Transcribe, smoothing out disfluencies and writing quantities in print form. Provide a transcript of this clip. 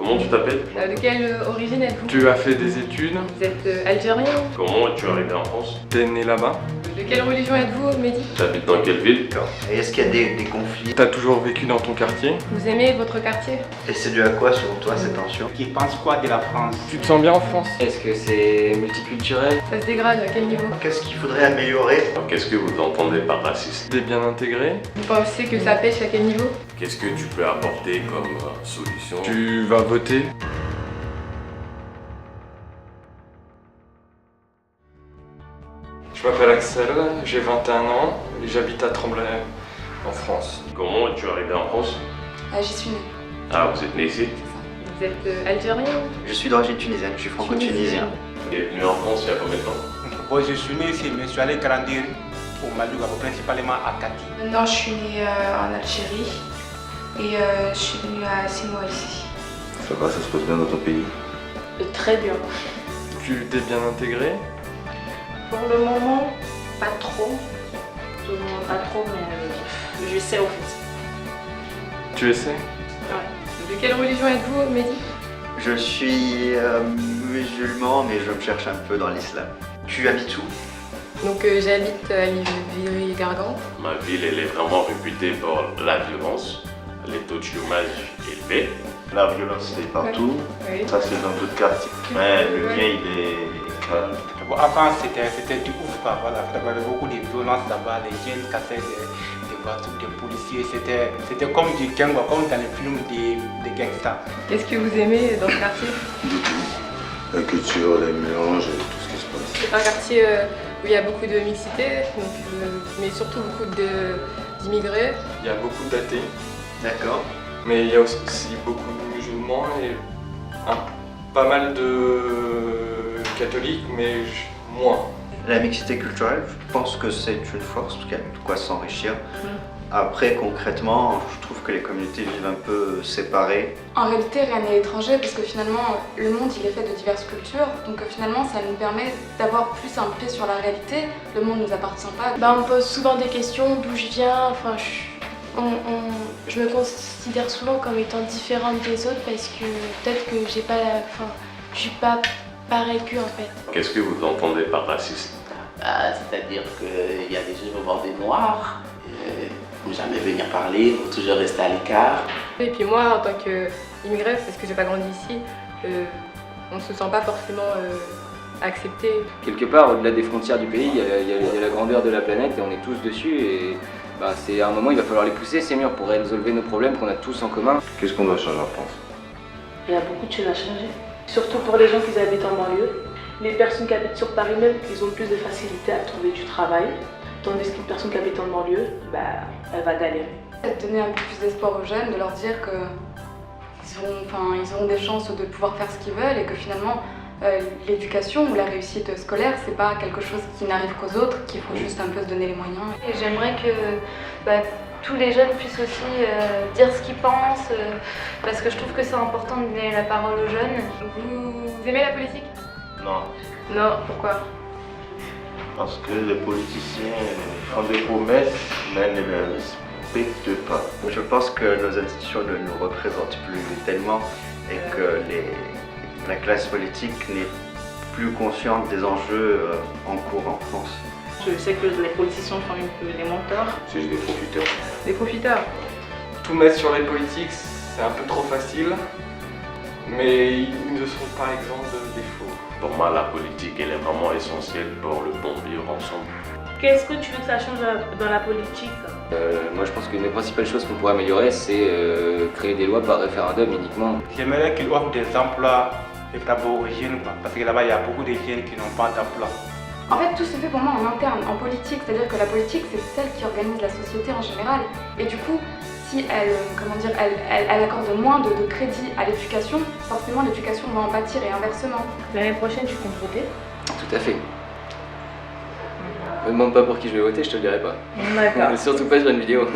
Comment tu t'appelles? De quelle origine êtes-vous? Tu as fait des études? Vous êtes algérien? Comment es-tu arrivé en France? T'es né là-bas? De quelle religion êtes-vous, Mehdi? T'habites dans quelle ville? Et est-ce qu'il y a des conflits? T'as toujours vécu dans ton quartier? Vous aimez votre quartier? Et c'est dû à quoi selon toi ces tensions? Qui pense quoi de la France? Tu te sens bien en France? Est-ce que c'est multiculturel? Ça se dégrade à quel niveau? Qu'est-ce qu'il faudrait améliorer? Qu'est-ce que vous entendez par raciste? T'es bien intégré? Vous pensez que ça pêche à quel niveau? Qu'est-ce que tu peux apporter comme solution? Tu vas voter? Je m'appelle Axel, j'ai 21 ans et j'habite à Tremblay, en France. Comment es-tu arrivé en France? J'y suis née. Ah, vous êtes né ici? Vous êtes algérien? Je suis d'origine tunisienne, je suis franco-tunisien. Tu es venu en France il y a combien de temps? Bon, je suis né ici, mais je suis allé grandir au Mali, principalement à Kati. Maintenant, je suis née en Algérie et je suis venue à 6 mois ici. Ça va, ça se passe bien dans ton pays? Très bien. Tu t'es bien intégré? Pour le moment, pas trop. Pour le moment, pas trop, mais j'essaie au fait. Tu essaies? Ouais. De quelle religion êtes-vous, Mehdi? Je suis musulman, mais je me cherche un peu dans l'islam. Tu habites où? Donc j'habite à Livry-Gargan. Ma ville, elle est vraiment réputée pour la violence, les taux de chômage élevés. La violence c'est partout, Oui. ça c'est dans d'autres quartiers. Mais le mien il est calme. Bon, avant, c'était du ouf, quoi. Voilà. Il y avait beaucoup de violence là-bas, les jeunes cassaient des voitures, des policiers. C'était comme du gang, comme dans les films des gangsters. Qu'est-ce que vous aimez dans ce quartier? La culture, les mélanges, tout ce qui se passe. C'est un quartier où il y a beaucoup de mixité, donc, mais surtout beaucoup d'immigrés. Il y a beaucoup d'athées, D'accord. mais il y a aussi beaucoup de musulmans et pas mal de catholiques, mais moins. La mixité culturelle, je pense que c'est une force, parce qu'il y a de quoi s'enrichir. Après, concrètement, je trouve que les communautés vivent un peu séparées. En réalité, rien n'est étranger parce que finalement, le monde il est fait de diverses cultures. Donc finalement, ça nous permet d'avoir plus un pied sur la réalité. Le monde ne nous appartient pas. On me pose souvent des questions, d'où je viens. Enfin, je me considère souvent comme étant différente des autres parce que peut-être que j'ai pas, je suis pas pareil qu'eux en fait. Qu'est-ce que vous entendez par raciste? C'est-à-dire qu'il y a des gens qui vont voir des noirs, ne vont jamais venir parler, vont toujours rester à l'écart. Et puis moi, en tant qu'immigré, parce que j'ai pas grandi ici, on se sent pas forcément accepté. Quelque part, au-delà des frontières du pays, il y a la grandeur de la planète et on est tous dessus. Et c'est à un moment, il va falloir les pousser, ces murs, pour résolver nos problèmes qu'on a tous en commun. Qu'est-ce qu'on doit changer en France? Il y a beaucoup de choses à changer. Surtout pour les gens qui habitent en banlieue. Les personnes qui habitent sur Paris même, ils ont plus de facilité à trouver du travail. Tandis qu'une personne qui habite en banlieue, elle va galérer. Donner un peu plus d'espoir aux jeunes, de leur dire qu'ils auront des chances de pouvoir faire ce qu'ils veulent et que finalement l'éducation ou la réussite scolaire c'est pas quelque chose qui n'arrive qu'aux autres, qu'il faut juste un peu se donner les moyens. Et j'aimerais que tous les jeunes puissent aussi dire ce qu'ils pensent, parce que je trouve que c'est important de donner la parole aux jeunes. Vous aimez la politique? Non, Non, pourquoi? parce que les politiciens font des promesses mais ne les respectent pas. Je pense que nos institutions ne nous représentent plus tellement et que la classe politique n'est plus consciente des enjeux en cours en France. Je sais que les politiciens font un peu des menteurs. C'est juste des profiteurs. Des profiteurs. Tout mettre sur les politiques, c'est un peu trop facile, mais ils ne sont pas exempts de défauts. Pour moi, la politique, elle est vraiment essentielle pour le bon vivre ensemble. Qu'est-ce que tu veux que ça change dans la politique? Moi, je pense qu'une des principales choses qu'on pourrait améliorer, c'est créer des lois par référendum uniquement. J'aimerais qu'ils offrent des emplois d'abord aux jeunes, parce que là-bas, il y a beaucoup de jeunes qui n'ont pas d'emploi. En fait, tout se fait pour moi en interne, en politique. C'est-à-dire que la politique, c'est celle qui organise la société en général. Et du coup, si elle accorde moins de crédit à l'éducation, forcément l'éducation va en pâtir et inversement. L'année prochaine, tu comptes voter? Tout à fait. Me demande pas pour qui je vais voter, je te le dirai pas. D'accord. Surtout pas sur une vidéo.